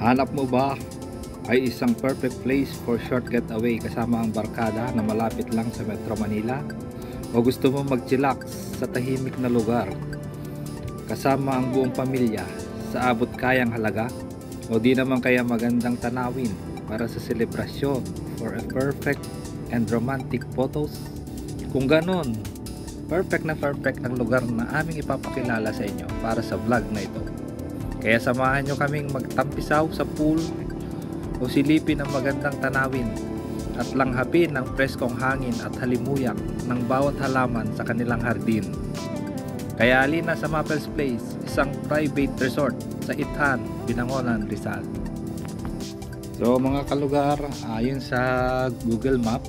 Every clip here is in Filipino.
Hanap mo ba ay isang perfect place for short getaway kasama ang barkada na malapit lang sa Metro Manila? O gusto mo mag-chillax sa tahimik na lugar kasama ang buong pamilya sa abot kayang halaga? O di naman kaya magandang tanawin para sa selebrasyon for a perfect and romantic photos? Kung ganon, perfect na perfect ang lugar na aming ipapakilala sa inyo para sa vlog na ito. Kaya samahan nyo kaming magtampisaw sa pool o silipin ang magandang tanawin at langhapin ang preskong hangin at halimuyak ng bawat halaman sa kanilang hardin. Kaya halina sa Maples Place, isang private resort sa Ithan, Binangonan, Rizal. So mga kalugar, ayon sa Google Map,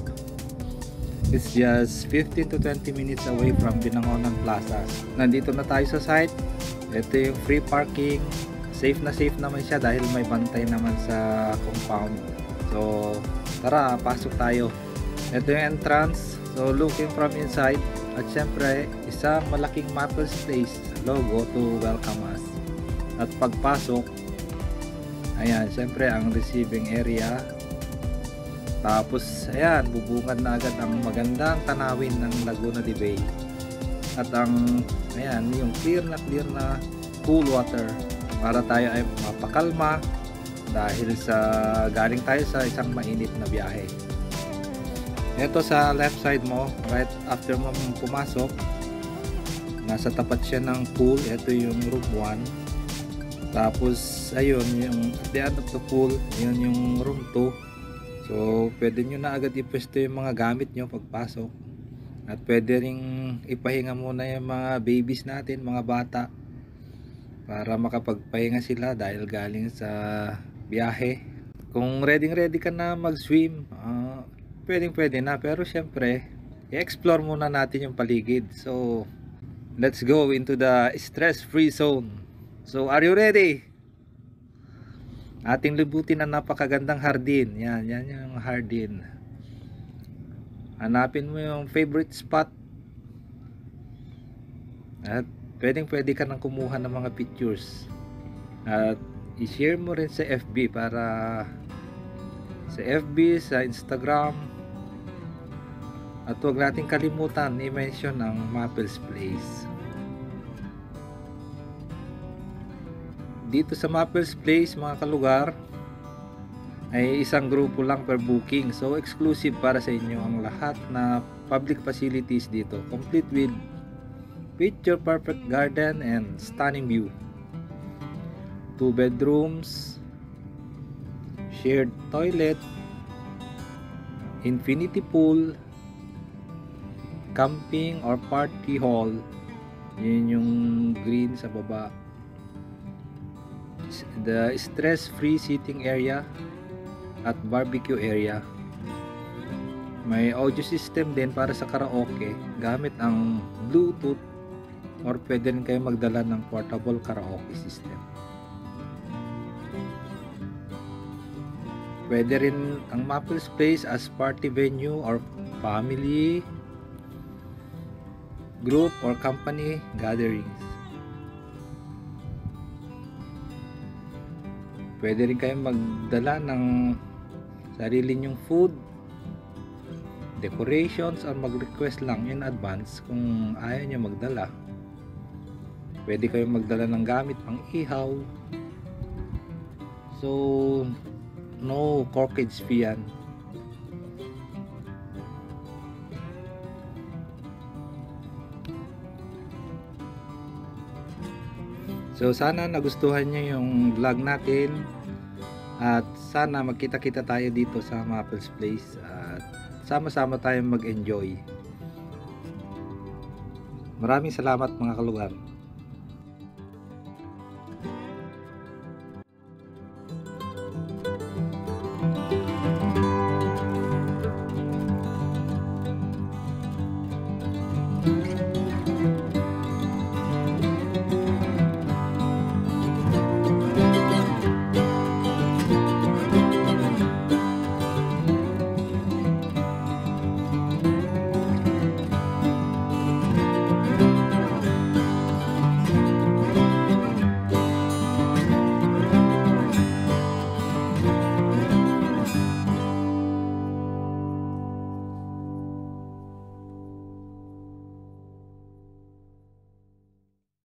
it's just 15 to 20 minutes away from Binangonan Plaza. Nandito na tayo sa site. Ito yung free parking. Safe naman siya dahil may bantay naman sa compound. So tara, pasok tayo. Ito yung entrance. So looking from inside, at syempre isang malaking Maples Place logo to welcome us. At pagpasok, ayan, syempre ang receiving area. Tapos ayan, bubungad na agad ang magandang tanawin ng Laguna de Bay. At ang ayan, yung clear na cool water para tayo ay mapakalma dahil sa galing tayo sa isang mainit na biyahe. Ito sa left side mo, right after mo pumasok, nasa tapat siya ng pool. Ito yung room 1. Tapos ayun, yung at the end of the pool, yun yung room 2. So pwede nyo na agad ipwesto yung mga gamit nyo pagpasok. At pwede ring ipahinga muna yung mga babies natin, mga bata, para makapagpahinga sila dahil galing sa biyahe. Kung ready ka na mag-swim, pwede na, pero syempre i-explore muna natin yung paligid. So let's go into the stress-free zone. So are you ready? Ating libutin ang napakagandang hardin. Yan yung hardin. Hanapin mo yung favorite spot at pwede ka nang kumuha ng mga pictures at i-share mo rin sa FB para sa Instagram. At huwag nating kalimutan i-mention ang Maples Place. Dito sa Maples Place mga kalugar ay isang grupo lang per booking, so exclusive para sa inyo ang lahat na public facilities dito, complete with picture perfect garden and stunning view. 2 bedrooms, shared toilet, infinity pool, camping or party hall. Yun yung green sa baba. The stress-free seating area at barbecue area. May audio system din para sa karaoke gamit ang Bluetooth, or pwede rin kayo magdala ng portable karaoke system. Pwede rin ang Maples Place as party venue or family, group or company gatherings. Pwede rin kayo magdala ng sarili nyong food, decorations, or mag-request lang in advance kung ayaw nyo magdala. Pwede kayo magdala ng gamit pang ihaw. So no corkage fee yan. So sana nagustuhan nyo yung vlog natin at sana magkita-kita tayo dito sa Maples Place at sama-sama tayong mag-enjoy. Maraming salamat mga kalugar.